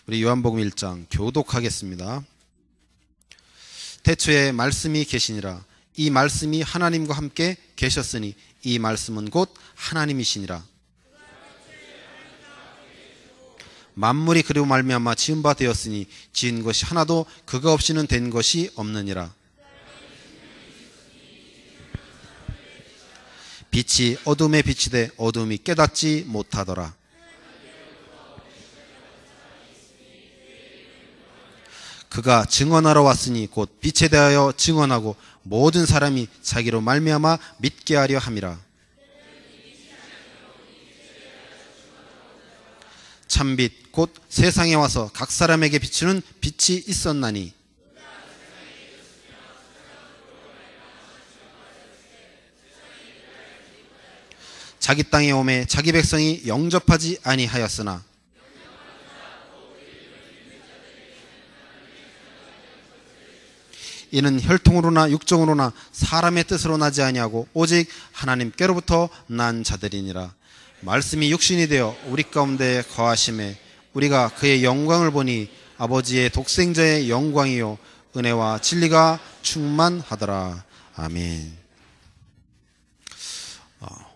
우리 요한복음 1장 교독하겠습니다. 태초에 말씀이 계시니라. 이 말씀이 하나님과 함께 계셨으니 이 말씀은 곧 하나님이시니라. 만물이 그리로 말미암아 지은 바 되었으니 지은 것이 하나도 그가 없이는 된 것이 없느니라. 빛이 어둠에 비치되 어둠이 깨닫지 못하더라. 그가 증언하러 왔으니 곧 빛에 대하여 증언하고 모든 사람이 자기로 말미암아 믿게 하려 함이라. 참빛 곧 세상에 와서 각 사람에게 비추는 빛이 있었나니 자기 땅에 오매 자기 백성이 영접하지 아니하였으나 이는 혈통으로나 육정으로나 사람의 뜻으로 나지 아니하고 오직 하나님께로부터 난 자들이니라. 말씀이 육신이 되어 우리 가운데 거하심에 우리가 그의 영광을 보니 아버지의 독생자의 영광이요 은혜와 진리가 충만하더라. 아멘.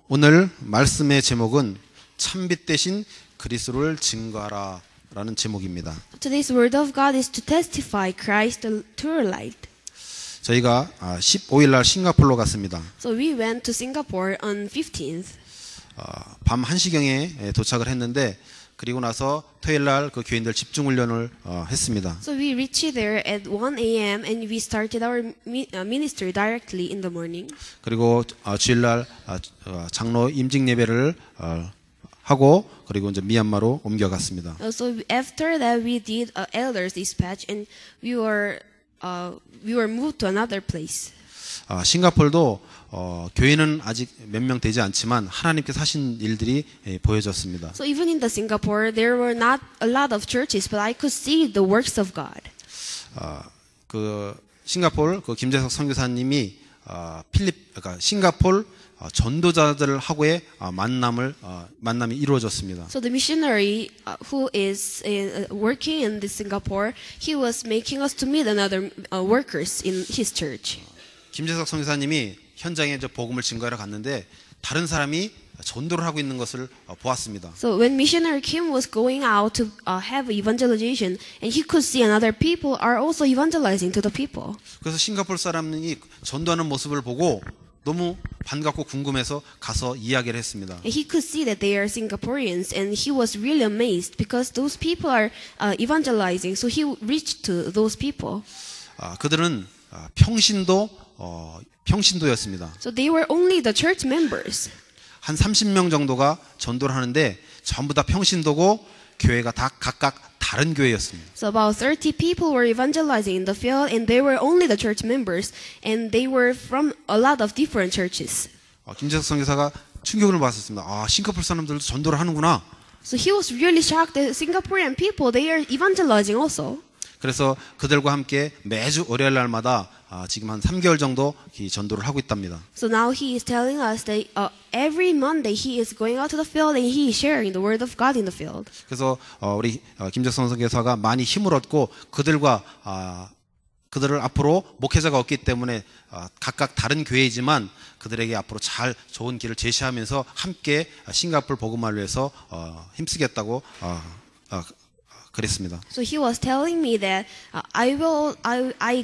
오늘 말씀의 제목은 참빛 대신 그리스도를 증거하라 라는 제목입니다. Today's word of God is to testify Christ the true light. 저희가 15일 날 싱가포르로 갔습니다. So we went to Singapore on 15th. 밤 1시경에 도착을 했는데 그리고 나서 토요일 날 그 교인들 집중 훈련을 했습니다. So we reached there at 1 a.m. and we started our ministry directly in the morning. 그리고 주일 날 장로 임직 예배를 하고 그리고 이제 미얀마로 옮겨갔습니다. So after that we did elders dispatch and we were moved to another place. 싱가포르도 교회는 아직 몇 명 되지 않지만 하나님께서 하신 일들이 보여졌습니다. So even in the Singapore there were not a lot of churches, but I could see the works of God. 그 싱가포르 그 김재석 선교사님이 그러니까 싱가포르 전도자들하고의 만남이 이루어졌습니다. So the missionary who is working in the Singapore, he was making us to meet another workers in his church. 김재석 선교사님이 현장에 복음을 증거하러 갔는데 다른 사람이 전도를 하고 있는 것을 보았습니다. So when missionary Kim was going out to have evangelization, and he could see another people are also evangelizing to the people. 그래서 싱가포르 사람이 전도하는 모습을 보고 너무 반갑고 궁금해서 가서 이야기를 했습니다. And he could see that they are Singaporeans, and he was really amazed because those people are evangelizing. So he reached to those people. 그들은 평신도였습니다. So they were only the church members. 한 30명 정도가 전도를 하는데 전부 다 평신도고 교회가 다 각각 다른 교회였습니다. So about 30 people were evangelizing in the field, and they were only the church members, and they were from a lot of different churches. 김재석 선교사가 충격을 받았습니다. 싱가포르 사람들도 전도를 하는구나. So he was really shocked that Singaporean people, they are evangelizing also. 그래서 그들과 함께 매주 월요일 날마다 지금 한 3개월 정도 전도를 하고 있답니다. So now he is telling us that every Monday he is going out to the field and he is sharing the word of God in the field. 그래서 우리 김재성 선교사가 많이 힘을 얻고 그들을 앞으로 목회자가 없기 때문에 각각 다른 교회이지만 그들에게 앞으로 잘 좋은 길을 제시하면서 함께 싱가포르 복음화를 위해서 힘쓰겠다고 그랬습니다. So he was telling me that I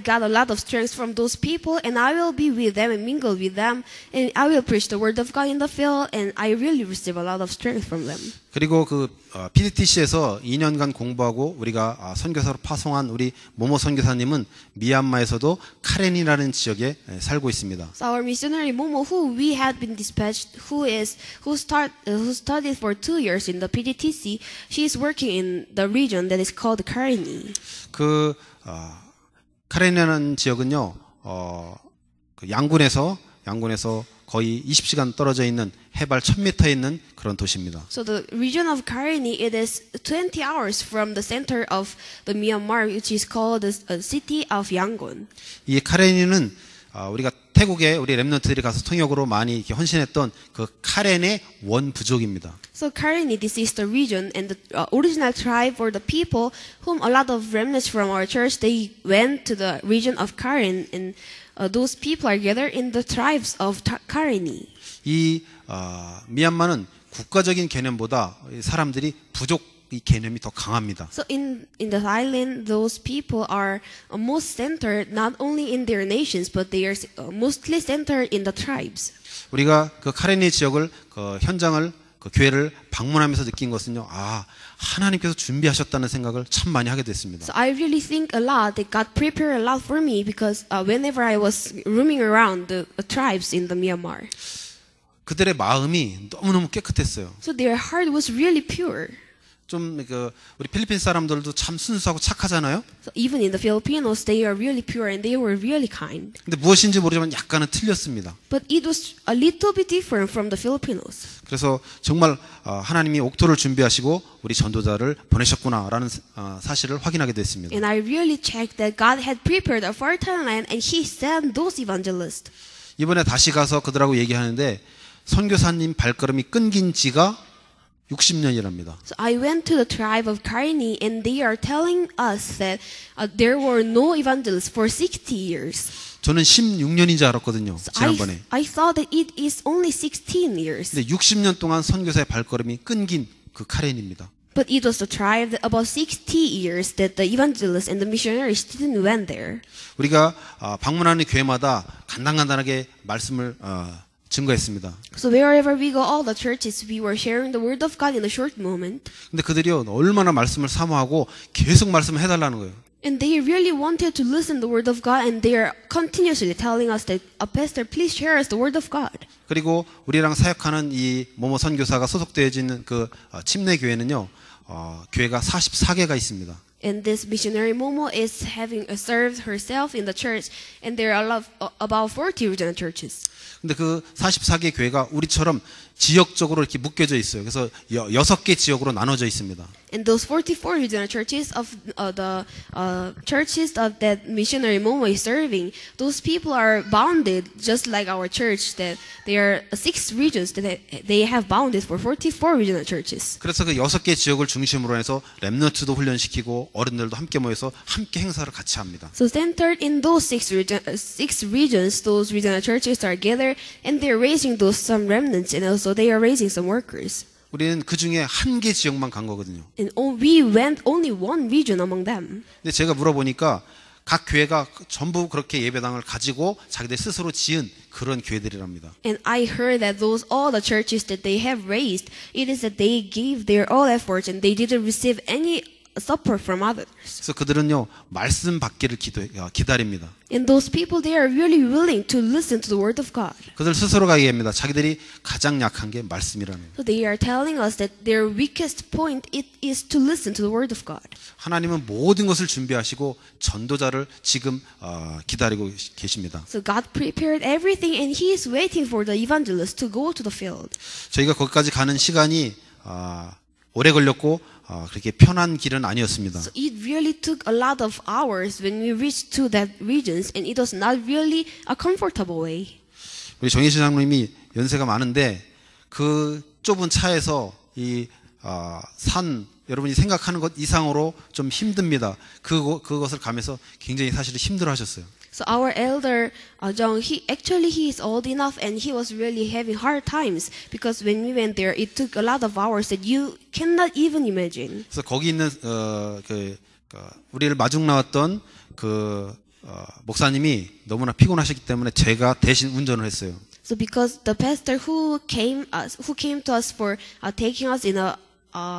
got a lot of strength from those people, and I will be with them and mingle with them, and I will preach the word of God in the field, and I really receive a lot of strength from them. 그리고 그 PDTC에서 2년간 공부하고 우리가 선교사로 파송한 우리 모모 선교사님은 미얀마에서도 카렌이라는 지역에 살고 있습니다. So our missionary Momo, who we had been dispatched, who studied for 2 years in the PDTC, she is working in the region that is called Karenni. 그 카렌이라는 지역은요, 그 양군에서 거의 20시간 떨어져 있는 해발 1000m에 있는 그런 도시입니다. So the region of Karenni, it is 20 hours from the center of the Myanmar, which is called the city of Yangon. 이 카렌이는 우리가 태국에 우리 렘넌트들이 가서 통역으로 많이 이렇게 헌신했던 그 카렌의 원부족입니다. So Karenni, this is the region and the original tribe for the people whom a lot of remnants from our church, they went to the region of Karen, and those people are gathered in the tribes of Karenni. 이 미얀마는 국가적인 개념보다 사람들이 부족 이 개념이 더 강합니다. So in the Thailand, those people are most centered not only in their nations, but they are mostly centered in the tribes. 우리가 그 카레니 지역을 그 현장을 그 교회를 방문하면서 느낀 것은요. 아, 하나님께서 준비하셨다는 생각을 참 많이 하게 됐습니다. So I really think a lot that God prepared a lot for me because whenever I was roaming around the tribes in the Myanmar, 그들의 마음이 너무너무 깨끗했어요. so their heart was really pure. 좀 그 우리 필리핀 사람들도 참 순수하고 착하잖아요. So even in the Filipinos, they are really pure and they were really kind. 근데 무엇인지 모르지만 약간은 틀렸습니다. But it was a little bit different from the Filipinos. 그래서 정말 하나님이 옥토를 준비하시고 우리 전도자를 보내셨구나라는 사실을 확인하게 됐습니다. And I really checked that God had prepared a fertile land and He sent those evangelists. 이번에 다시 가서 그들하고 얘기하는데 선교사님 발걸음이 끊긴 지가 60년이랍니다. So I went to the tribe of Karenni and they are telling us that there were no evangelists for 60 years. 저는 16년인 줄 알았거든요. So 지난번에. I thought that it is only 16 years. 근데 60년 동안 선교사의 발걸음이 끊긴 그 카렌입니다. But it was the tribe that about 60 years that the evangelists and the missionaries didn't went there. 우리가 방문하는 교회마다 간단하게 말씀을 증거했습니다. So wherever we go, all the churches, we were sharing the word of God in a short moment. 근데 그들이요 얼마나 말씀을 사모하고 계속 말씀을 해달라는 거예요. And they really wanted to listen to the word of God, and they are continuously telling us that, Pastor, please share us the word of God. 그리고 우리랑 사역하는 이 모모 선교사가 소속되어진 그 침례 교회는요 교회가 44개가 있습니다. And this missionary Momo is having served herself in the church, and there are about 40 regional churches. 근데 그 44개 교회가 우리처럼 지역적으로 이렇게 묶여져 있어요. 그래서 6개 지역으로 나눠져 있습니다. And those 44 regional churches of the churches of that missionary Momo is serving, those people are bounded just like our church. That there are 6 regions that they have bounded for 44 regional churches. 그래서 그 6개 지역을 중심으로 해서 렘넌트도 훈련시키고 어른들도 함께 모여서 함께 행사를 같이 합니다. So centered in those 6 regions, those regional churches are gathered, and they're raising those some remnants, and also they are raising some workers. 우리는 그 중에 한 개 지역만 간 거거든요. And we went only one region among them. 근데 제가 물어보니까 각 교회가 전부 그렇게 예배당을 가지고 자기들 스스로 지은 그런 교회들이랍니다. And I heard that all the churches that they have raised, it is that they gave their all efforts and they didn't receive any support from others. 그래서 그들은요 말씀 받기를 기다립니다. And those people, they are really willing to listen to the word of God. 그들 스스로가 얘기합니다. 자기들이 가장 약한 게 말씀이라는 거예요. So they are telling us that their weakest point it is to listen to the word of God. 하나님은 모든 것을 준비하시고 전도자를 지금 기다리고 계십니다. So God prepared everything, and He is waiting for the evangelists to go to the field. 저희가 거기까지 가는 시간이 오래 걸렸고 그렇게 편한 길은 아니었습니다. So it really took a lot of hours when we reached to that regions, and it was not really a comfortable way. 우리 정희신 장로님이 연세가 많은데 그 좁은 차에서 이 산 여러분이 생각하는 것 이상으로 좀 힘듭니다. 그것을 가면서 굉장히 사실은 힘들어하셨어요. So our elder Jung, he is old enough, and he was really having hard times because when we went there, it took a lot of hours that you cannot even imagine. 그래서 거기 있는 우리를 마중 나왔던 목사님이 너무나 피곤하셨기 때문에 제가 대신 운전을 했어요. So because the pastor who came to us for taking us in a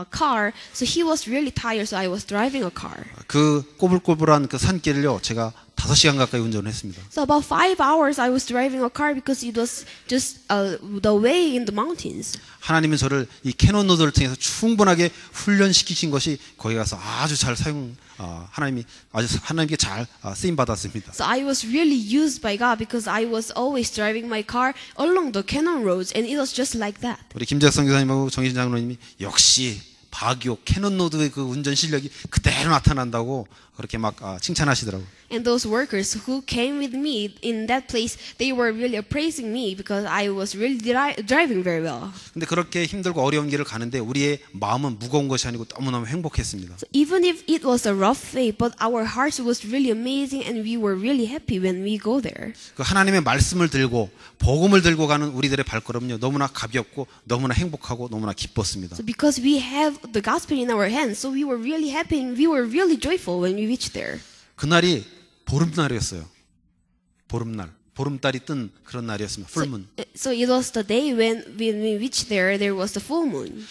car, so he was really tired, so I was driving a car. 그 꼬불꼬불한 그 산길을요 제가 5시간 가까이 운전을 했습니다. So about 5 hours I was driving a car because it was just the way in the mountains. 하나님은 저를 이 캐논 로드를 통해서 충분하게 훈련시키신 것이 거기 가서 아주 잘 하나님께 잘 쓰임 받았습니다. So I was really used by God because I was always driving my car along the canyon roads, and it was just like that. 우리 김재학 선교사님하고 정희신 장로님이 역시 바기오, 캐논로드의 그 운전 실력이 그대로 나타난다고 그렇게 막 칭찬하시더라고요. And those workers who came with me in that place, they were really praising me because I was really driving very well. 근데 그렇게 힘들고 어려운 길을 가는데 우리의 마음은 무거운 것이 아니고 너무너무 행복했습니다. So even if it was a rough way, but our hearts was really amazing and we were really happy when we go there. 그 하나님의 말씀을 들고 복음을 들고 가는 우리들의 발걸음은요 너무나 가볍고 너무나 행복하고 너무나 기뻤습니다. So because we have the gospel in our hands, so we were really happy and we were really joyful when we reached there. 그날이 보름날이었어요. 보름날, 보름달이 뜬 그런 날이었습니다. 풀문. So it was the day when we reached there. There was the full moon.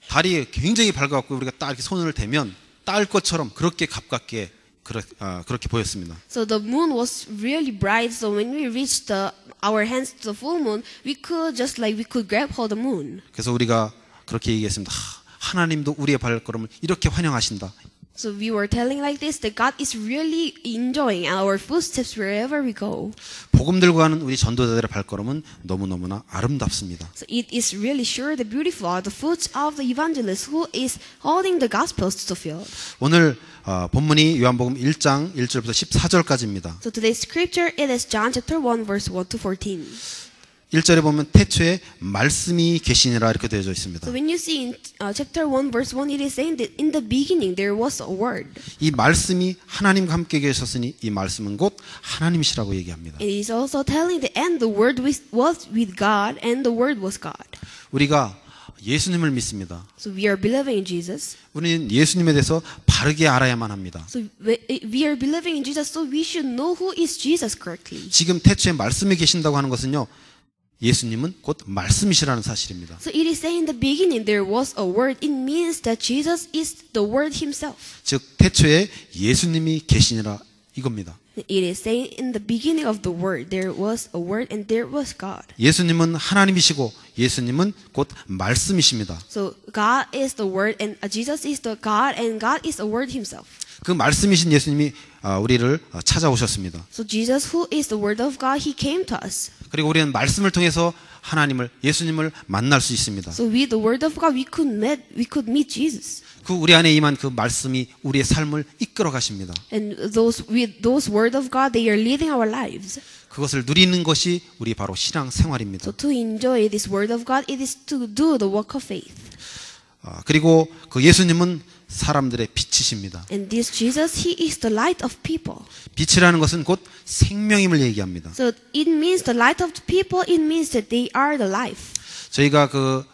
달이 굉장히 밝아갖고 우리가 딱 이렇게 손을 대면 딸 것처럼 그렇게 가깝게 그렇게 보였습니다. So the moon was really bright. So when we reached our hands to the full moon, we could grab hold the moon. 그래서 우리가 그렇게 얘기했습니다. 하나님도 우리의 발걸음을 이렇게 환영하신다. So we were telling like this that God is really enjoying our footsteps wherever we go. 복음 들고 가는 우리 전도자들의 발걸음은 너무너무나 아름답습니다. So it is really sure the beautiful are the foot of the evangelist who is holding the gospels to the field. 오늘 본문이 요한복음 1장 1절부터 14절까지입니다. So today's scripture it is John chapter 1 verse 1 to 14. 1절에 보면 태초에 말씀이 계시니라 이렇게 되어져 있습니다. So when you see in chapter 1 verse 1 it is saying that in the beginning there was a word. 이 말씀이 하나님과 함께 계셨으니 이 말씀은 곧 하나님이시라고 얘기합니다. It is also telling that and the word was with God and the word was God. 우리가 예수님을 믿습니다. So we are believing in Jesus. 우리는 예수님에 대해서 바르게 알아야만 합니다. So we are believing in Jesus, so we should know who is Jesus correctly. 지금 태초에 말씀이 계신다고 하는 것은요. 예수님은 곧 말씀이시라는 사실입니다. So it is saying in the beginning there was a word. It means that Jesus is the word himself. 즉 태초에 예수님이 계시니라 이겁니다. It is saying in the beginning of the word there was a word and there was God. 예수님은 하나님이시고 예수님은 곧 말씀이십니다. So God is the word and Jesus is the God and God is the word himself. 그 말씀이신 예수님이 우리를 찾아오셨습니다. So Jesus who is the word of God he came to us. 그리고 우리는 말씀을 통해서 하나님을 예수님을 만날 수 있습니다. So with the word of God we could meet Jesus. 그 우리 안에 임한 그 말씀이 우리의 삶을 이끌어 가십니다. And with those word of God they are leading our lives. 그것을 누리는 것이 우리 바로 신앙 생활입니다. So to enjoy this word of God it is to do the work of faith. 그리고 그 예수님은 사람들의 빛이십니다. And this Jesus, he is the light of people. 빛이라는 것은 곧 생명임을 얘기합니다. So it means the light of the people. It means that they are the life. 저희가 그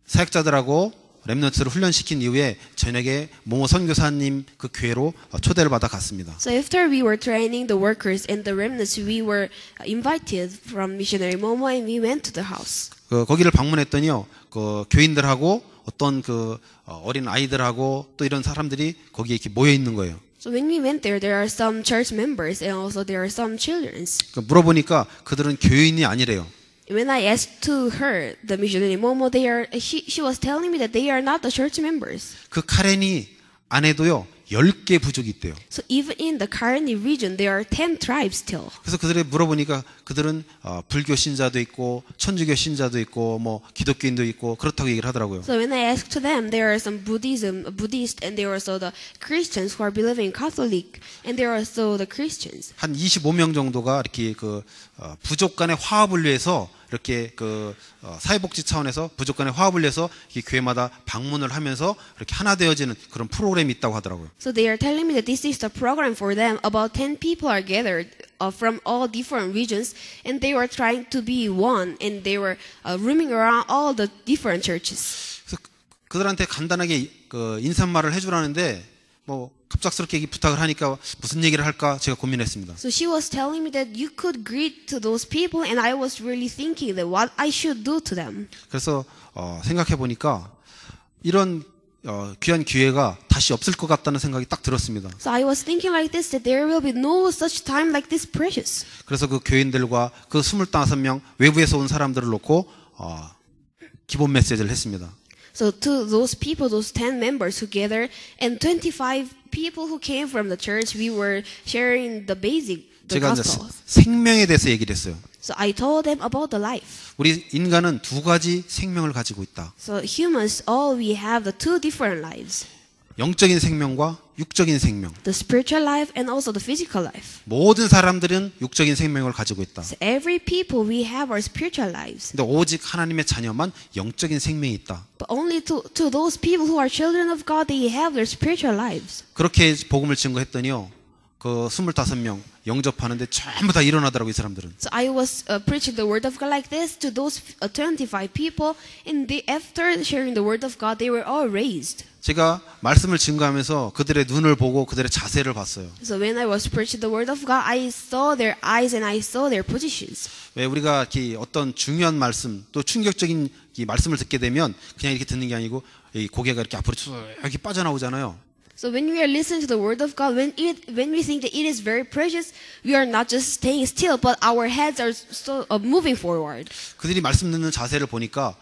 사역자들하고 렘넌트를 훈련시킨 이후에 저녁에 모모 선교사님 그 교회로 초대를 받아 갔습니다. So after we were training the workers and the remnants, we were invited from missionary Momo, and we went to the house. 거기를 방문했더니요, 그 교인들하고 어떤 그 어린 아이들하고 또 이런 사람들이 거기에 이렇게 모여 있는 거예요. So when we went there, there are some church members and also there are some children. 물어보니까 그들은 교인이 아니래요. When I asked to her, the missionary Momo, she was telling me that they are not the church members. 그 카레니 안에도요 10개 부족이 있대요. So even in the Karenni region, there are 10 tribes still. 그래서 그들이 물어보니까 그들은 불교 신자도 있고 천주교 신자도 있고 뭐 기독교인도 있고 그렇다고 얘기를 하더라고요. So when I asked to them, there are some Buddhist, and there are also the Christians who are believing Catholic, and there are also the Christians. 한 25명 정도가 이렇게 그 부족 간의 화합을 위해서 이렇게 그 사회복지 차원에서 부족 간의 화합을 위해서 이 교회마다 방문을 하면서 이렇게 하나 되어지는 그런 프로그램이 있다고 하더라고요. So they are telling me that this is the program for them. About 10 people are gathered from all different regions, and they were trying to be one, and they were roaming around all the different churches. 그래서 그들한테 간단하게 그 인사말을 해주라는데 뭐 갑작스럽게 부탁을 하니까 무슨 얘기를 할까 제가 고민했습니다. So she was telling me that you could greet to those people, and I was really thinking that what I should do to them. 그래서 생각해 보니까 이런 귀한 기회가 다시 없을 것 같다는 생각이 딱 들었습니다. So I was thinking like this, that there will be no such time like this precious. 그래서 그 교인들과 그 25명 외부에서 온 사람들을 놓고 기본 메시지를 했습니다. So to those people, those 10 members who gathered, and 25 people who came from the church, we were sharing the 제가 이제 gospel. 생명에 대해서 얘기를 했어요. So I told them about the life. 우리 인간은 두 가지 생명을 가지고 있다. So humans, all we have the two different lives. 영적인 생명과 육적인 생명. The spiritual life and also the physical life. 모든 사람들은 육적인 생명을 가지고 있다. So every people we have our spiritual lives. 근데 오직 하나님의 자녀만 영적인 생명이 있다. But only to those people who are children of God, they have their spiritual lives. 그렇게 복음을 증거했더니요. 그 25명 영접하는데 전부 다 일어나더라고 이 사람들은. So I was preaching the word of God like this to those 25 people, and after sharing the word of God, they were all raised. 제가 말씀을 증거하면서 그들의 눈을 보고 그들의 자세를 봤어요. So when I was preaching the word of God, I saw their eyes and I saw their positions. 왜 우리가 이렇게 어떤 중요한 말씀 또 충격적인 이 말씀을 듣게 되면 그냥 이렇게 듣는 게 아니고 이 고개가 이렇게 앞으로 쭉 이렇게 빠져나오잖아요. So when we are listening to the word of God, when we think that it is very precious, we are not just staying still, but our heads are so moving forward. 그들이 말씀 듣는 자세를 보니까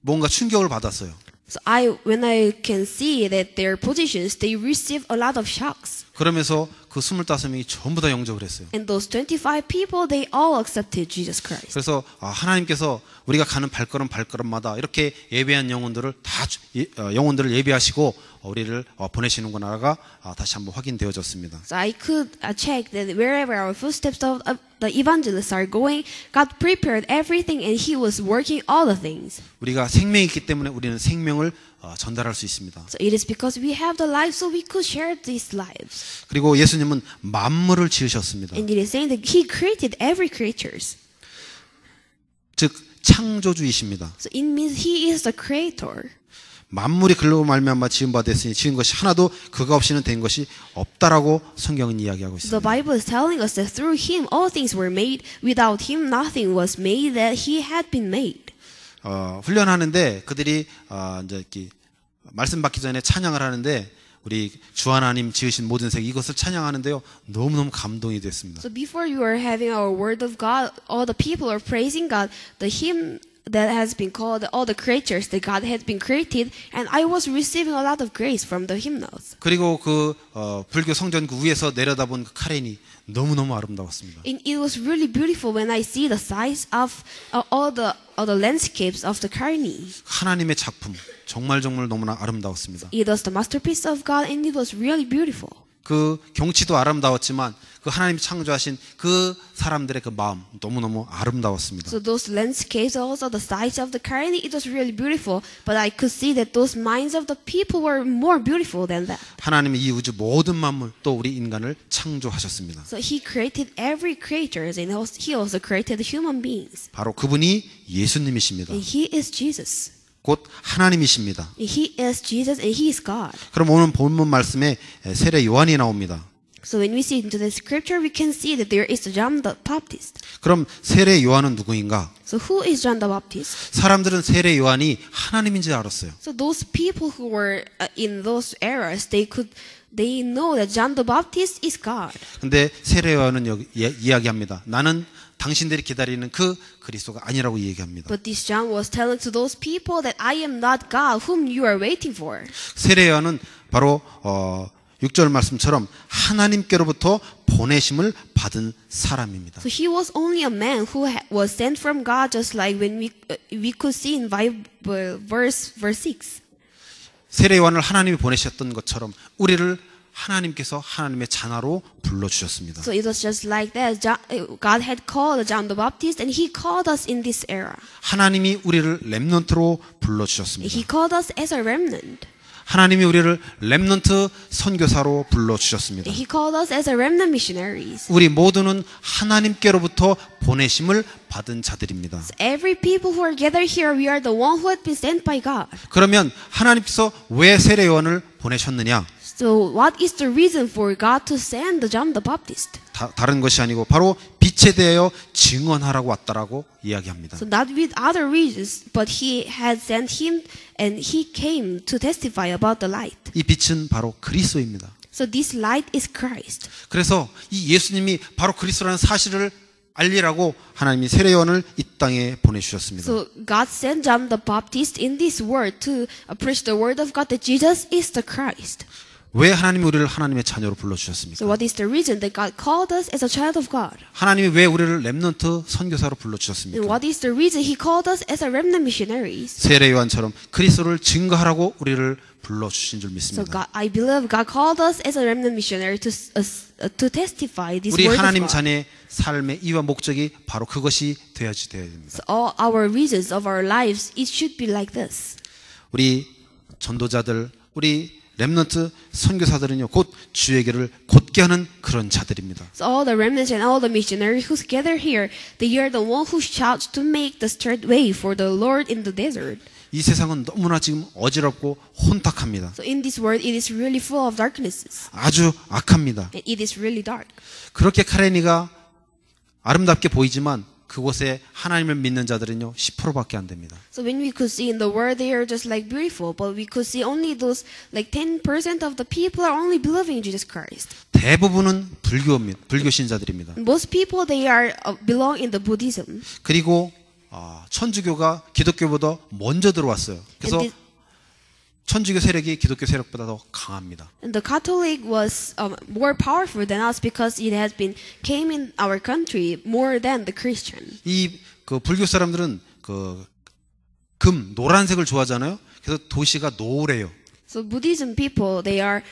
뭔가 충격을 받았어요. So when I can see that their positions, they receive a lot of shocks. 그러면서 그 25명이 전부 다 영접을 했어요. And those 25 people, they all accepted Jesus Christ. 그래서 하나님께서 우리가 가는 발걸음마다 이렇게 예배한 영혼들을 다 영혼들을 예배하시고 우리를 보내시는구나가 다시 한번 확인되어졌습니다. So I could check that wherever our footsteps of the evangelists are going, God prepared everything and He was working all the things. 우리가 생명이 있기 때문에 우리는 생명을 전달할 수 있습니다. So it is because we have the life, so we could share these lives. 그리고 예수님은 만물을 지으셨습니다. And it is saying that He created every creatures. 즉 창조주이십니다. So it means He is the creator. 만물이 그로 말미암아 지은 바 됐으니 지은 것이 하나도 그가 없이는 된 것이 없다라고 성경은 이야기하고 The 있습니다. Bible is telling us that through Him all things were made. Without Him nothing was made that He had been made. 훈련하는데 그들이 이제 이렇게 말씀 받기 전에 찬양을 하는데 우리 주 하나님 지으신 모든 색 이것을 찬양하는데요. 너무너무 감동이 됐습니다. So before you are having our word of God, all the people are praising God. The hymn that has been called all the creatures that God has been created, and I was receiving a lot of grace from the hymnals. 그리고 그 불교 성전 그 위에서 내려다본 그 카렌이 너무너무 아름다웠습니다. And it was really beautiful when I see the size of all the landscapes of the Karni. 하나님의 작품 정말 너무나 아름다웠습니다. It was the masterpiece of God, and it was really beautiful. 그 경치도 아름다웠지만 그 하나님 창조하신 그 사람들의 그 마음 너무너무 아름다웠습니다. So those landscapes, also the size of the Karni, it was really beautiful. But I could see that those minds of the people were more beautiful than that. 하나님이 이 우주 모든 만물 또 우리 인간을 창조하셨습니다. So He created every creature, and He also created human beings. 바로 그분이 예수님이십니다. And He is Jesus. 곧 하나님이십니다. He is Jesus and He is God. 그럼 오늘 본문 말씀에 세례 요한이 나옵니다. So when we see into the scripture, we can see that there is John the Baptist. 그럼 세례 요한은 누구인가? So who is John the Baptist? 사람들은 세례 요한이 하나님인 줄 알았어요. So those people who were in those eras, they know that John the Baptist is God. 근데 세례 요한은 여기 이야기합니다. 나는 당신들이 기다리는 그 그리스도가 아니라고 얘기합니다. But this John was telling to those people that I am not God whom you are waiting for. 세례 요한은 바로 6절 말씀처럼 하나님께로부터 보내심을 받은 사람입니다. So he was only a man who was sent from God, just like when we could see in Bible verse 6. 세례 요한을 하나님이 보내셨던 것처럼 우리를 하나님께서 하나님의 자녀로 불러주셨습니다. So it was just like that. God had called John the Baptist, and He called us in this era. 하나님이 우리를 렘넌트로 불러주셨습니다. He called us as a remnant. 하나님이 우리를 렘넌트 선교사로 불러주셨습니다. He called us as a remnant missionaries. 우리 모두는 하나님께로부터 보내심을 받은 자들입니다. So every people who are gathered here, we are the one who had been sent by God. 그러면 하나님께서 왜 세례 요한을 보내셨느냐? So what is the reason for God to send John the Baptist? 다른 것이 아니고 바로 빛에 대하여 증언하라고 왔다라고 이야기합니다. So not with other reasons, but He had sent him, and He came to testify about the light. 이 빛은 바로 그리스도입니다. So this light is Christ. 그래서 이 예수님이 바로 그리스도라는 사실을 알리라고 하나님이 세례 요한을 이 땅에 보내주셨습니다. So God sent John the Baptist in this world to preach the word of God that Jesus is the Christ. 왜 하나님이 우리를 하나님의 자녀로 So 불러주셨습니까? what is the reason that God called us as a child of God? 하나님이 왜 우리를 렘넌트 선교사로 And 불러주셨습니까? what is the reason He called us as a remnant missionaries? 세례 요한처럼 그리스도를 증거하라고 우리를 불러주신 줄 So 믿습니다. I believe God called us as a remnant missionary to testify this 우리 word of 하나님 God. 자녀의 삶의 이유와 목적이 바로 그것이 되어야 됩니다. So all our reasons of our lives, it should be like this. 우리 전도자들, 우리 렘넌트 선교사들은요, 곧 주의 길을 곧게 하는 그런 자들입니다. So all the remnants and all the missionaries who gather here, they are the one who shouts to make the straight way for the Lord in the desert. 이 세상은 너무나 지금 어지럽고 혼탁합니다. So in this world, it is really full of darknesses. 아주 악합니다. And it is really dark. 그렇게 카레니가 아름답게 보이지만 그곳에 하나님을 믿는 자들은요 10%밖에 안 됩니다. So when we could see in the world, they are just like beautiful, but we could see only those like 10% of the people are only believing in Jesus Christ. 대부분은 불교 신자들입니다. Most people, they are belong in the Buddhism. 그리고 천주교가 기독교보다 먼저 들어왔어요. 그래서 And 천주교 세력이 기독교 세력보다 더 강합니다. And the Catholic was more powerful than us because it has been came in our country more than the Christian. 이 그 불교 사람들은 그 노란색을 좋아하잖아요. 그래서 도시가 노래요. So Buddhism people, they are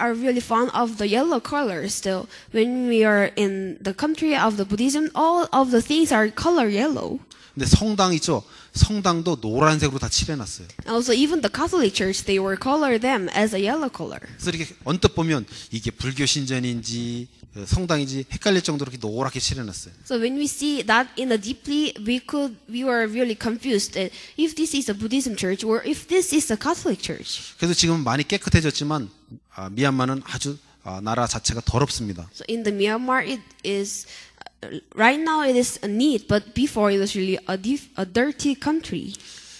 really fond of the yellow color. So when we are in the country of the Buddhism, all of the things are color yellow. 근데 성당 있죠. 성당도 노란색으로 다 칠해놨어요. Also, even the Catholic Church, they were color them as a yellow color. 그래서 이렇게 언뜻 보면 이게 불교 신전인지 성당인지 헷갈릴 정도로 이렇게 노랗게 칠해놨어요. So when we see that in a deeply, we were really confused that if this is a Buddhism church or if this is a Catholic church. 그래서 지금 많이 깨끗해졌지만 미얀마는 아주 나라 자체가 더럽습니다. So in the Myanmar, it is right now it is neat, but before it was really a dirty country.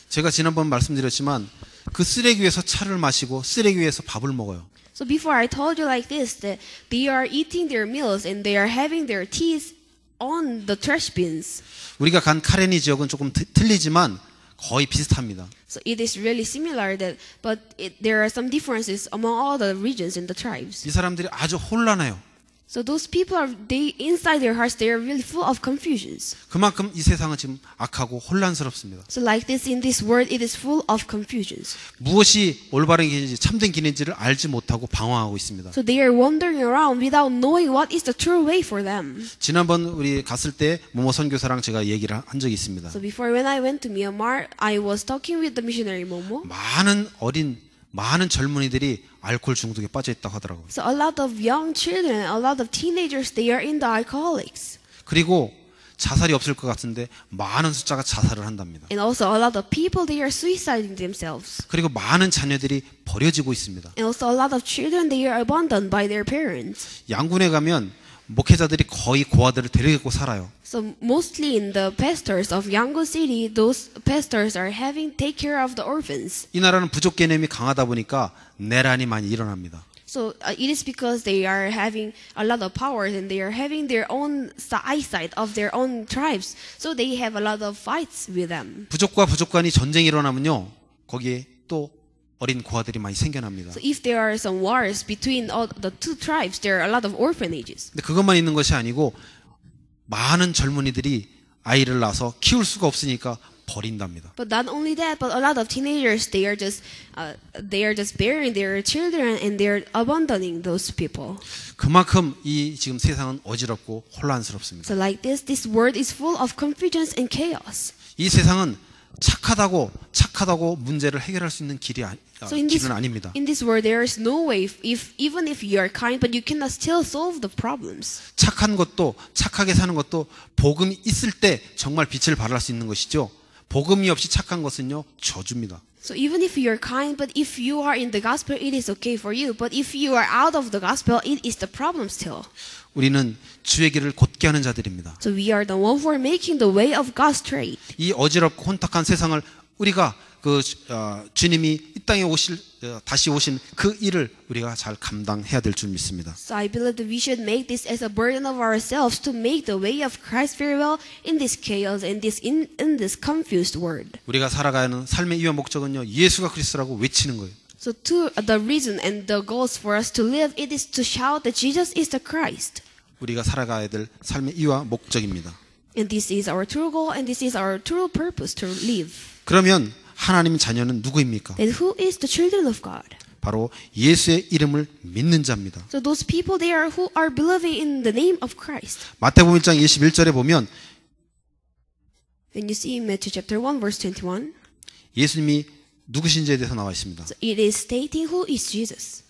제가 지난번 말씀드렸지만 그 쓰레기 위에서 차를 마시고 쓰레기 위에서 밥을 먹어요. So before I told you like this, that they are eating their meals and they are having their teas on the trash bins. 우리가 간 카레니 지역은 조금 틀리지만 거의 비슷합니다. So it is really similar that, but there are some differences among all the regions and the tribes. 이 사람들이 아주 혼란해요. So those people are, they inside their hearts, they are really full of confusions. 그만큼 이 세상은 지금 악하고 혼란스럽습니다. So like this in this world, it is full of confusions. 무엇이 올바른 길인지 참된 길인지를 알지 못하고 방황하고 있습니다. So they are wandering around without knowing what is the true way for them. 지난번 우리 갔을 때 모모 선교사랑 제가 얘기를 한 적이 있습니다. So before when I went to Myanmar, I was talking with the missionary Momo. 많은 젊은이들이 알코올 중독에 빠져 있다고 하더라고요. So a lot of young children, a lot of teenagers, they are in the alcoholics. 그리고 자살이 없을 것 같은데 많은 숫자가 자살을 한답니다. And also a lot of people, they are suiciding themselves. 그리고 많은 자녀들이 버려지고 있습니다. And also a lot of children, they are abandoned by their parents. 양군에 가면 목회자들이 거의 고아들을 데리고 살아요. So mostly in the pastors of Yangon City, those pastors are having take care of the orphans. 이 나라는 부족 개념이 강하다 보니까 내란이 많이 일어납니다. So it is because they are having a lot of powers and they are having their own eyesight of their own tribes. So they have a lot of fights with them. 부족과 부족 간이 전쟁이 일어나면요. 거기에 또 어린 고아들이 많이 생겨납니다. So if there are some wars between all the two tribes, there are a lot of orphanages. 근데 그것만 있는 것이 아니고 많은 젊은이들이 아이를 낳아서 키울 수가 없으니까 버린답니다. But not only that, but a lot of teenagers, they are just burying their children and they are abandoning those people. 그만큼 이 지금 세상은 어지럽고 혼란스럽습니다. So like this world is full of confusion and chaos. 이 세상은 착하다고 문제를 해결할 수 있는 길은 아닙니다. In this world, there is no way, even if you are kind, but you cannot still solve the problems. 착하게 사는 것도 복음이 있을 때 정말 빛을 발할 수 있는 것이죠. 복음이 없이 착한 것은요, 저주입니다. So even if you are kind, but if you are in the gospel, it is okay for you. But if you are out of the gospel, it is the problem still. 우리는 주의 길을 곧게 하는 자들입니다. So we are the one who are making the way of God straight. 이 어지럽고 혼탁한 세상을 우리가 주님이 이 땅에 다시 오신 그 일을 우리가 잘 감당해야 될 줄 믿습니다. So I believe that we should make this as a burden of ourselves to make the way of Christ very well in this chaos and in this confused world. 우리가 살아가는 삶의 이유 목적은요, 예수가 그리스도라고 외치는 거예요. So the reason and the goals for us to live, it is to shout that Jesus is the Christ. 우리가 살아가야 될 삶의 이유와 목적입니다. And this is our true goal and this is our true purpose to live. 그러면 하나님의 자녀는 누구입니까? And who is the children of God? 바로 예수의 이름을 믿는 자입니다. So those people they are who are believing in the name of Christ. 마태복음 1장 21절에 보면 When you see in Matthew chapter 1 verse 21, 예수님이 누구신지에 대해서 나와 있습니다. so it is stating who is Jesus.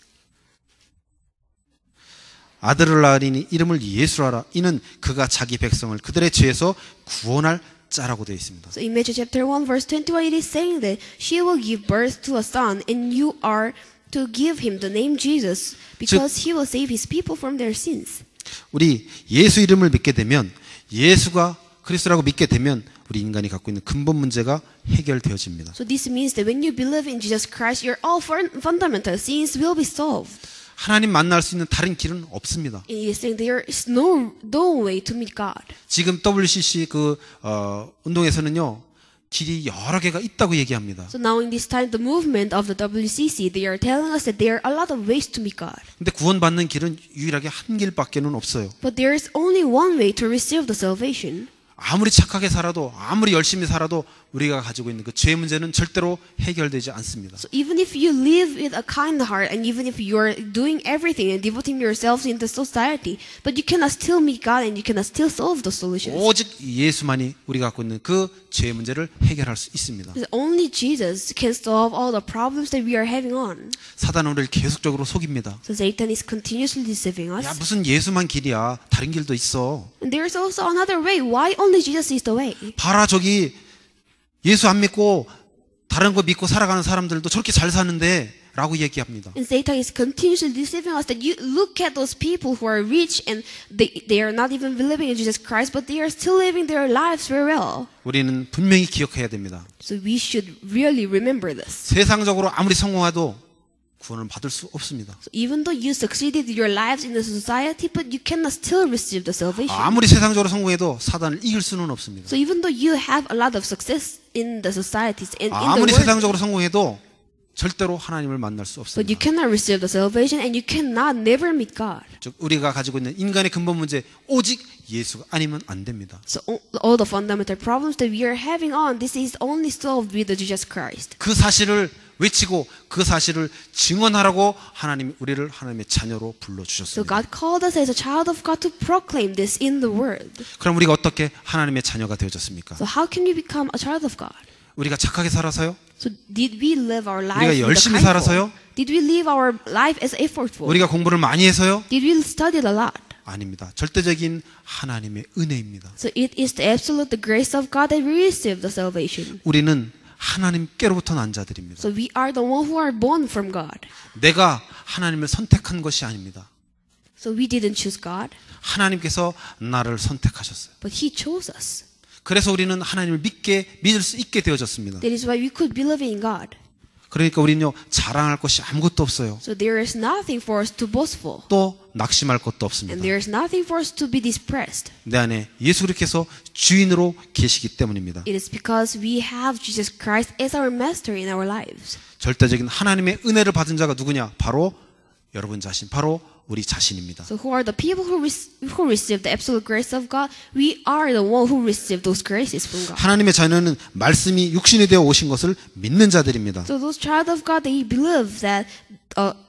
아들을 낳으리니 이름을 예수라라. 이는 그가 자기 백성을 그들의 죄에서 구원할 자라고 되어 있습니다. So in Matthew chapter 1 verse 21 it is saying that she will give birth to a son and you are to give him the name Jesus because he will save his people from their sins. 우리 예수 이름을 믿게 되면 예수가 그리스도라고 믿게 되면 우리 인간이 갖고 있는 근본 문제가 해결되어집니다. So this means that when you believe in Jesus Christ, your all fundamental sins will be solved. 하나님 만날 수 있는 다른 길은 없습니다. And he is saying there is no way to meet God. 지금 WCC 운동에서는요 길이 여러 개가 있다고 얘기합니다. So now in this time, the movement of the WCC, they are telling us that there are a lot of ways to meet God. 근데 구원받는 길은 유일하게 한 길밖에는 없어요. But there is only one way to receive the salvation. 아무리 착하게 살아도 아무리 열심히 살아도 우리가 가지고 있는 그 죄 문제는 절대로 해결되지 않습니다. So even if you live with a kind heart and even if you are doing everything and devoting yourselves in the society, but you cannot still meet God and you cannot still solve the solutions. 오직 예수만이 우리가 갖고 있는 그 죄 문제를 해결할 수 있습니다. Only Jesus can solve all the problems that we are having on. 사단은 우리를 계속적으로 속입니다. So Satan is continuously deceiving us. 야 무슨 예수만 길이야. 다른 길도 있어. And there is also another way. Why only Jesus is the way? 봐라 저기 예수 안 믿고 다른 거 믿고 살아가는 사람들도 저렇게 잘 사는데 라고 얘기합니다. And Satan is continuously deceiving us that you look at those people who are rich and they are not even believing in Jesus Christ, but they are still living their lives very well. 우리는 분명히 기억해야 됩니다. So we should really remember this. 세상적으로 아무리 성공해도 구원을 받을 수 없습니다. So even though you succeeded in your lives in the society, but you cannot still receive the salvation. 아무리 세상적으로 성공해도 사단을 이길 수는 없습니다. So even though you have a lot of success in the societies and in the 아무리 world, 세상적으로 성공해도 절대로 하나님을 만날 수 but you 없습니다. cannot receive the salvation and you cannot never meet God. 즉 우리가 가지고 있는 인간의 근본 문제 오직 예수가 아니면 안 됩니다. So all the fundamental problems that we are having on, this is only solved with the Jesus Christ. 그 사실을 외치고 그 사실을 증언하라고 하나님이 우리를 하나님의 자녀로 So 불러주셨습니다. God called us as a child of God to proclaim this in the world. 그럼 우리가 어떻게 하나님의 자녀가 되어졌습니까? So how can we become a child of God? 우리가 착하게 살아서요? So did we live our life 우리가 with a 열심히 kindful? 살아서요? Did we live our life as effortful? 우리가 공부를 많이 해서요? Did we study a lot? 아닙니다. 절대적인 하나님의 은혜입니다. So it is the absolute the grace of God that we receive the salvation. 우리는 하나님께로부터 난 자들입니다. So we are the one who are born from God. 내가 하나님을 선택한 것이 아닙니다. So we didn't choose God, 하나님께서 나를 선택하셨어요. but He chose us. 그래서 우리는 하나님을 믿을 수 있게 되어졌습니다. That is why we could believe in God. 그러니까 우리는요 자랑할 것이 아무것도 없어요. So there is nothing for us to boastful. 또 낙심할 것도 And 없습니다. there is nothing for us to be depressed. 내 안에 예수 그리스도께서 주인으로 계시기 때문입니다. It is because we have Jesus Christ as our master in our lives. 절대적인 하나님의 은혜를 받은 자가 누구냐? 바로 여러분 자신, 바로 우리 자신입니다. So who are the people who receive the absolute grace of God? We are the one who receive those graces from God. 하나님의 자녀는 말씀이 육신이 되어 오신 것을 믿는 자들입니다. So those child of God, they believe that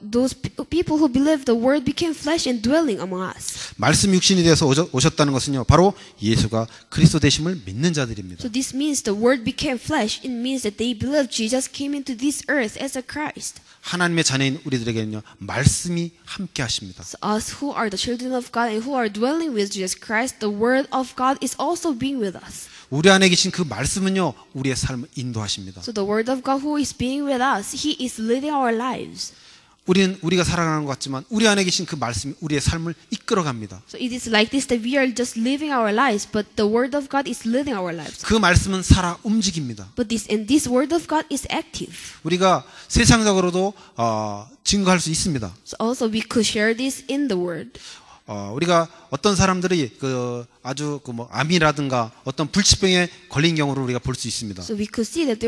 those people who believe the word became flesh and dwelling among us. 말씀 육신이 되어서 오셨다는 것은요, 바로 예수가 그리스도 되심을 믿는 자들입니다. So this means the word became flesh. It means that they believe Jesus came into this earth as a Christ. 하나님의 자녀인 우리들에게는요, 말씀이 함께 하십니다. So us who are the children of God and who are dwelling with Jesus Christ, the word of God is also being with us. 우리 안에 계신 그 말씀은요, 우리의 삶을 인도하십니다. So the word of God who is being with us, He is leading our lives. 우리가 살아가는 것 같지만 우리 안에 계신 그 말씀이 우리의 삶을 이끌어갑니다. So it is like this that we are just living our lives, but the word of God is leading our lives. 그 말씀은 살아 움직입니다. But this word of God is active. 우리가 세상적으로도 증거할 수 있습니다. So also we could share this in the word. 우리가 어떤 사람들이 아주 암이라든가 어떤 불치병에 걸린 경우를 우리가 볼 수 있습니다. So we could see that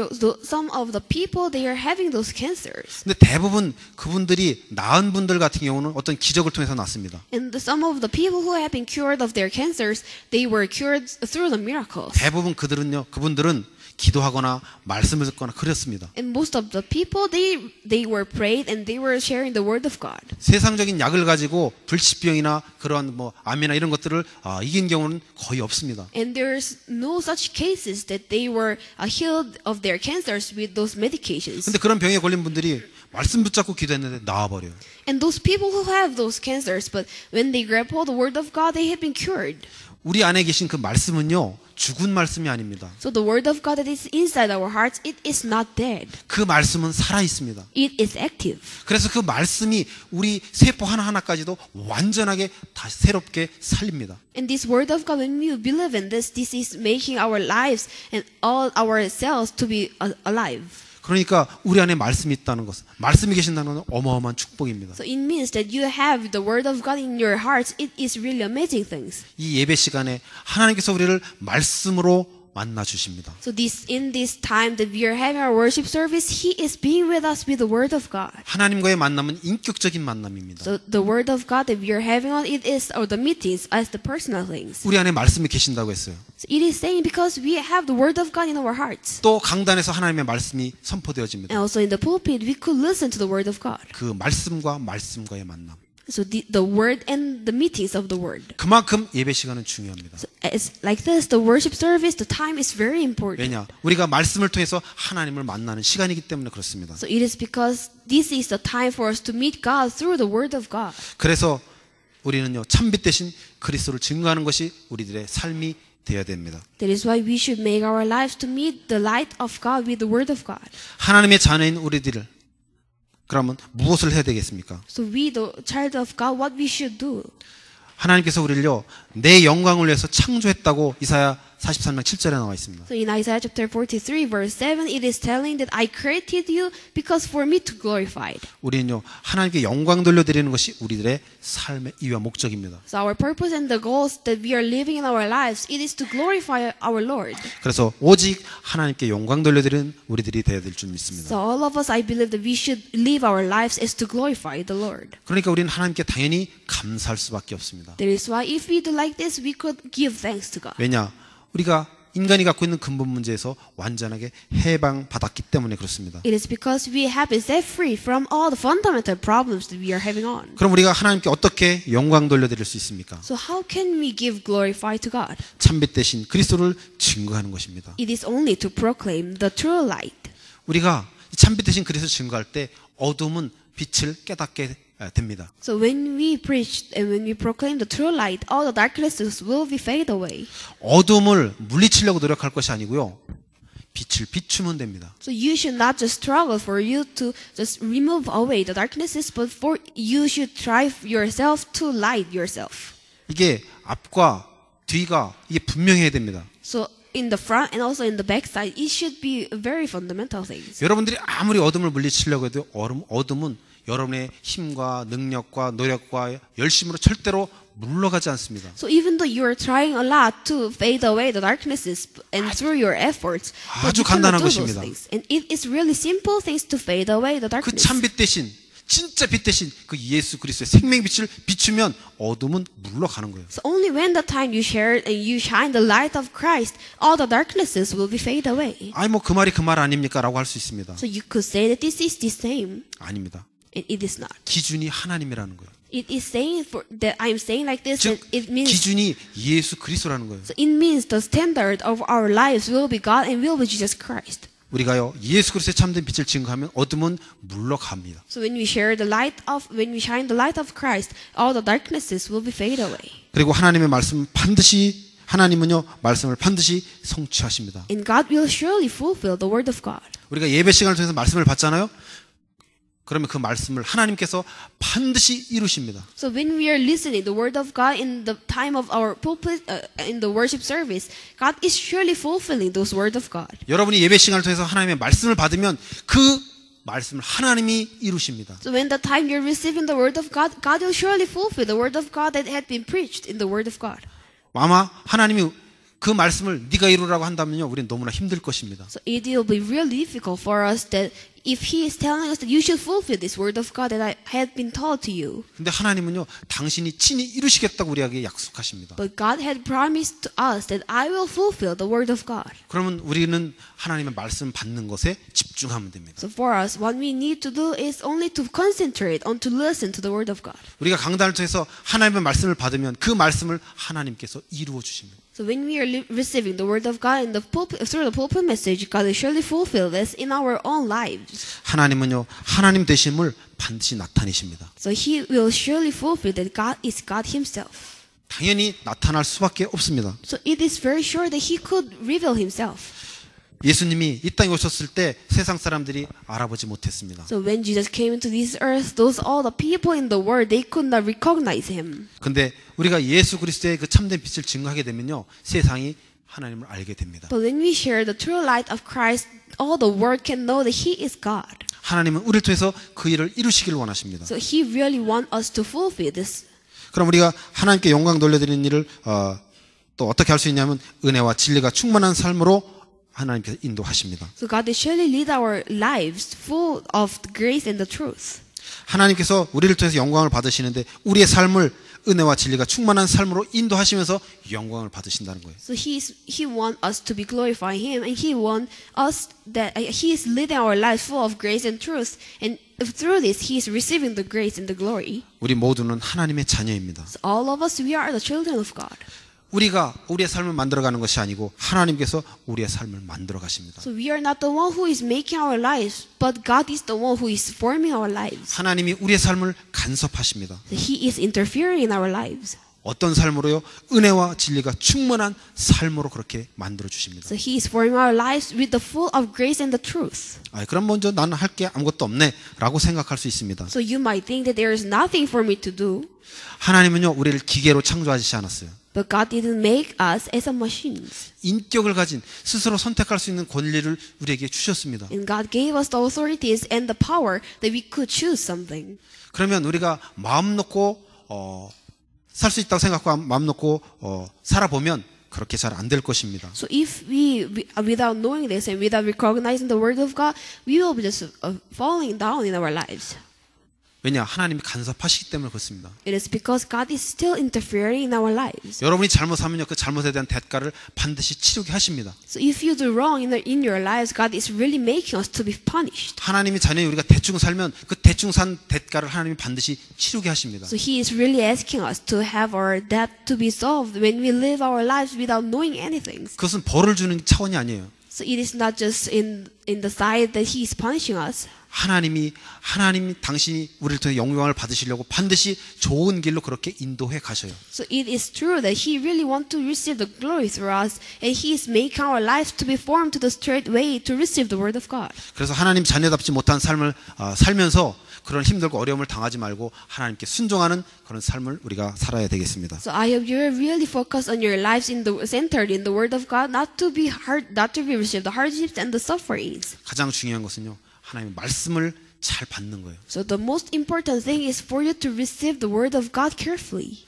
some of the people, they are having those cancers. 근데 대부분 그분들이 나은 분들 같은 경우는 어떤 기적을 통해서 낫습니다. And some of the people who have been cured of their cancers, they were cured through the miracles. 대부분 그분들은 기도하거나 말씀을 듣거나 그랬습니다. And most of the people, they were prayed and they were sharing the word of God. 세상적인 약을 가지고 불치병이나 그런 암이나 이런 것들을 이긴 경우는 거의 없습니다. And there's no such cases that they were healed of their cancers with those medications. 근데 그런 병에 걸린 분들이 말씀 붙잡고 기도했는데 나와버려요. And those people who have those cancers, but when they grab hold of the word of God, they have been cured. 우리 안에 계신 그 말씀은요, 죽은 말씀이 아닙니다. So the word of God that is inside our hearts, it is not dead. 그 말씀은 살아 있습니다. It is active. 그래서 그 말씀이 우리 세포 하나하나까지도 완전하게 다시 새롭게 살립니다. And this word of God, when we believe in this, this is making our lives and all our cells to be alive. 그러니까 우리 안에 말씀이 있다는 것은, 말씀이 계신다는 것은 어마어마한 축복입니다. So it means that you have the word of God in your hearts. It is really amazing things. 이 예배 시간에 하나님께서 우리를 말씀으로 만나 주십니다. So in this time that we are having our worship service, He is being with us with the word of God. 하나님과의 만남은 인격적인 만남입니다. So the word of God that we are having on it is, or the meetings, as the personal things. 우리 안에 말씀이 계신다고 했어요. So it is saying because we have the word of God in our hearts. 또 강단에서 하나님의 말씀이 선포되어집니다. And also in the pulpit, we could listen to the word of God. 그 말씀과의 만남. So the word and the meetings of the word. 그만큼 예배 시간은 중요합니다. So it's like this, the worship service, the time is very important. 왜냐? 우리가 말씀을 통해서 하나님을 만나는 시간이기 때문에 그렇습니다. So it is because this is the time for us to meet God through the word of God. 그래서 우리는요, 참빛 대신 그리스도를 증거하는 것이 우리들의 삶이 되어야 됩니다. That is why we should make our lives to meet the light of God with the word of God. 하나님의 자녀인 우리들을 그러면 무엇을 해야 되겠습니까? So we, the child of God, what we should do? 하나님께서 우리를요, 내 영광을 위해서 창조했다고 이사야 43장 7절에 나와 있습니다. So in Isaiah chapter 43 verse 7, it is telling that I created you because for me to glorify. 우리는요, 하나님께 영광 돌려드리는 것이 우리들의 삶의 이유와 목적입니다. So our purpose and the goals that we are living in our lives, it is to glorify our Lord. 그래서 오직 하나님께 영광 돌려드리는 우리들이 되어야 될 줄 믿습니다. So all of us, I believe that we should live our lives as to glorify the Lord. 그러니까 우리는 하나님께 당연히 감사할 수밖에 없습니다. That is why if we do like this, we could give thanks to God. 왜냐? 우리가 인간이 갖고 있는 근본 문제에서 완전하게 해방받았기 때문에 그렇습니다. It is because we have been set free from all the fundamental problems that we are having on. 그럼 우리가 하나님께 어떻게 영광 돌려드릴 수 있습니까? So how can we give glory to God? 참빛 대신 그리스도를 증거하는 것입니다. It is only to proclaim the true light. 우리가 참빛 대신 그리스도를 증거할 때 어둠은 빛을 깨닫게 됩니다. So when we preach and when we proclaim the true light, all the darknesses will be fade away. 어둠을 물리치려고 노력할 것이 아니고요, 빛을 비추면 됩니다. So you should not just struggle for you to just remove away the darknesses, but for you should try yourself to light yourself. 이게 앞과 뒤가 이게 분명해야 됩니다. So in the front and also in the back side, it should be very fundamental things. 여러분들이 아무리 어둠을 물리치려고 해도 어둠은 여러분의 힘과 능력과 노력과 열심으로 절대로 물러가지 않습니다. So even though you are trying a lot to fade away the darknesses and through your efforts, but 아주 you cannot 간단한 do those 것입니다. things. And it is really simple things to fade away the 그 darkness. 참빛 대신 진짜 빛 대신 그 예수 그리스도의 생명빛을 비추면 어둠은 물러가는 거예요. So only when the time you share and you shine the light of Christ, all the darknesses will be fade away. 아니 그 말이 그 말 아닙니까라고 할 수 있습니다. So you could say that this is the same, 아닙니다. and it is not. 기준이 하나님이라는 거예요. It is saying that I am saying like this, 즉 that it means 기준이 예수 그리스도라는 거예요. so it means the standard of our lives will be God and will be Jesus Christ. 우리가요 예수 그리스도의 참된 빛을 증거하면 어둠은 물러갑니다. So when we share the light of, when we shine the light of Christ, all the darknesses will be fade away. 그리고 하나님의 말씀 반드시 하나님은요 말씀을 반드시 성취하십니다. And God will surely fulfill the word of God. 우리가 예배 시간을 통해서 말씀을 받잖아요. 그러면 그 말씀을 하나님께서 반드시 이루십니다. So when we are listening the word of God in the time of our pulpit, in the worship service, God is surely fulfilling those word of God. 여러분이 예배 시간을 통해서 하나님의 말씀을 받으면 그 말씀을 하나님이 이루십니다. So when the time you're receiving the word of God, God will surely fulfill the word of God that had been preached in the word of God. 아마 하나님이 그 말씀을 네가 이루라고 한다면요, 우리는 너무나 힘들 것입니다. So it will be really difficult for us that if He is telling us that you should fulfill this word of God that I had been told to you. 근데 하나님은요, 당신이 친히 이루시겠다고 우리에게 약속하십니다. But God had promised to us that I will fulfill the word of God. 그러면 우리는 하나님의 말씀 받는 것에 집중하면 됩니다. So for us, what we need to do is only to concentrate on to listen to the word of God. 우리가 강단을 통해서 하나님의 말씀을 받으면 그 말씀을 하나님께서 이루어 주십니다. So when we are receiving the word of God in the pulpit, through the pulpit message, God will surely fulfill this in our own lives. 하나님은요, 하나님 되심을 반드시 나타내십니다. So He will surely fulfill that God is God Himself. 당연히 나타날 수밖에 없습니다. So it is very sure that He could reveal Himself. 예수님이 이 땅에 오셨을 때 세상 사람들이 알아보지 못했습니다. So when Jesus came into this earth, all the people in the world, they could not recognize Him. 근데 우리가 예수 그리스도의 그 참된 빛을 증거하게 되면요, 세상이 하나님을 알게 됩니다. But when we share the true light of Christ, all the world can know that He is God. 하나님은 우리를 통해서 그 일을 이루시길 원하십니다. So He really wants us to fulfill this. 그럼 우리가 하나님께 영광 돌려드리는 일을 또 어떻게 할 수 있냐면 은혜와 진리가 충만한 삶으로 하나님께서 인도하십니다. So God will surely lead our lives full of the grace and the truth. 하나님께서 우리를 통해서 영광을 받으시는데 우리의 삶을 은혜와 진리가 충만한 삶으로 인도하시면서 영광을 받으신다는 거예요. So He wants us to be glorifying Him, and He wants us that He is leading our lives full of grace and truth, and through this He is receiving the grace and the glory. 우리 모두는 하나님의 자녀입니다. So all of us, we are the children of God. 우리가 우리의 삶을 만들어가는 것이 아니고 하나님께서 우리의 삶을 만들어 가십니다. So we are not the one who is making our lives, but God is the one who is forming our lives. 하나님이 우리의 삶을 간섭하십니다. So He is interfering in our lives. 어떤 삶으로요? 은혜와 진리가 충만한 삶으로 그렇게 만들어 주십니다. So He is forming our lives with the full of grace and the truth. 그럼 먼저 나는 할 게 아무것도 없네라고 생각할 수 있습니다. So you might think that there is nothing for me to do. 하나님은요, 우리를 기계로 창조하지 않았어요. But God didn't make us as a machines. 인격을 가진 스스로 선택할 수 있는 권리를 우리에게 주셨습니다. And God gave us the authorities and the power that we could choose something. 그러면 우리가 마음 놓고 살 수 있다고 생각하고 마음 놓고 살아보면 그렇게 잘 안 될 것입니다. So if we without knowing this and without recognizing the word of God, we will be just falling down in our lives. 왜냐? 하나님이 간섭하시기 때문에 그렇습니다. It is because God is still interfering in our lives. 여러분이 잘못하면요, 그 잘못에 대한 대가를 반드시 치르게 하십니다. So if you do wrong in your lives, God is really making us to be punished. 하나님이 자녀의 우리가 대충 살면 그 대충 산 대가를 하나님이 반드시 치르게 하십니다. So He is really asking us to have our debt to be solved when we live our lives without knowing anything. 그것은 벌을 주는 차원이 아니에요. So it is not just in the side that He is punishing us. 하나님이 당신이 우리를 통해 영광을 받으시려고 반드시 좋은 길로 그렇게 인도해 가셔요. So it is true that He really wants to receive the glory through us, and He is making our lives to be formed to the straight way to receive the word of God. 그래서 하나님 자녀답지 못한 삶을 살면서 그런 힘들고 어려움을 당하지 말고 하나님께 순종하는 그런 삶을 우리가 살아야 되겠습니다. So I hope you're really focused on your lives centered in the word of God, not to be receive the hardships and the sufferings. 가장 중요한 것은요, 하나님의 말씀을 잘 받는 거예요. So the most important thing is for you to receive the word of God carefully.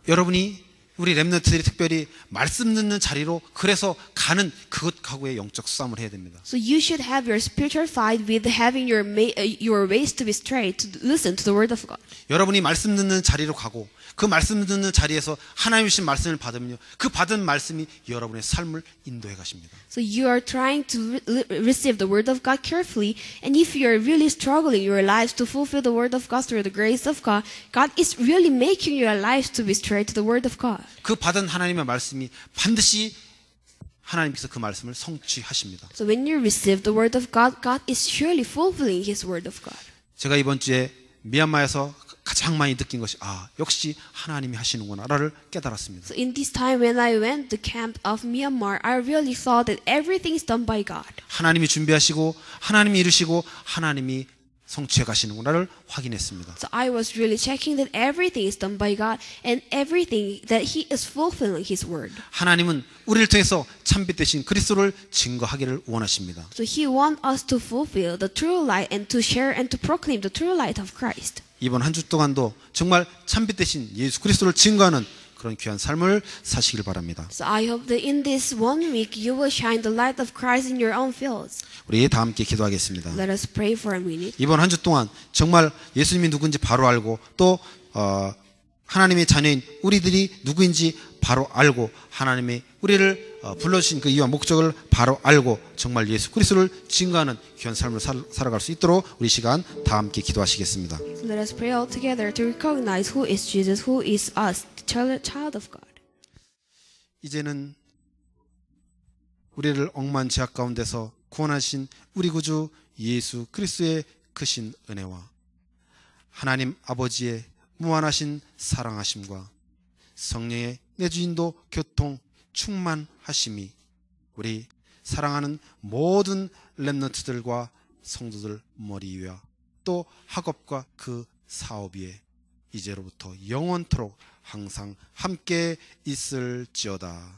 여러분이 우리 렘넌트들이 특별히 말씀 듣는 자리로 그래서 가는 그것하고의 영적 싸움을 해야 됩니다. So you should have your spiritual fight with having your ways to be straight, to listen to the word of God. 여러분이 말씀 듣는 자리로 가고 그 말씀 듣는 자리에서 하나님 주신 말씀을 받으면요, 그 받은 말씀이 여러분의 삶을 인도해 가십니다. So you are trying to receive the word of God carefully, and if you are really struggling your lives to fulfill the word of God through the grace of God, God is really making your lives to be straight to the word of God. 그 받은 하나님의 말씀이 반드시 하나님께서 그 말씀을 성취하십니다. So when you receive the word of God, God is surely fulfilling His word of God. 제가 이번 주에 미얀마에서 가장 많이 느낀 것이 역시 하나님이 하시는구나를 깨달았습니다. So in this time when I went to camp of Myanmar, I really saw that everything is done by God. 하나님이 준비하시고 하나님이 이루시고 하나님이 성취해 가시는구나를 확인했습니다. So I was really checking that everything is done by God and everything that He is fulfilling His word. 하나님은 우리를 통해서 참빛 되신 그리스도를 증거하기를 원하십니다. So He wants us to fulfill the true light and to share and to proclaim the true light of Christ. 이번 한 주 동안도 정말 참빛 되신 예수 그리스도를 증거하는 그런 귀한 삶을 사시길 바랍니다. So I hope that in this 1 week you will shine the light of Christ in your own fields. 우리 다 함께 기도하겠습니다. Let us pray for a minute. 이번 한 주 동안 정말 예수님이 누군지 바로 알고 또 하나님의 자녀인 우리들이 누구인지 바로 알고 하나님이 우리를 불러주신 그 이유와 목적을 바로 알고 정말 예수 그리스도를 증거하는 귀한 삶을 살아갈 수 있도록 우리 시간 다 함께 기도하시겠습니다. So let us pray all together to recognize who is Jesus, who is us, the child of God. 이제는 우리를 억만 죄악 가운데서 구원하신 우리 구주 예수 그리스도의 크신 은혜와 하나님 아버지의 무한하신 사랑하심과 성령의 내주인도 교통 충만하심이 우리 사랑하는 모든 렘넌트들과 성도들 머리 위와 또 학업과 그 사업 위에 이제로부터 영원토록 항상 함께 있을지어다.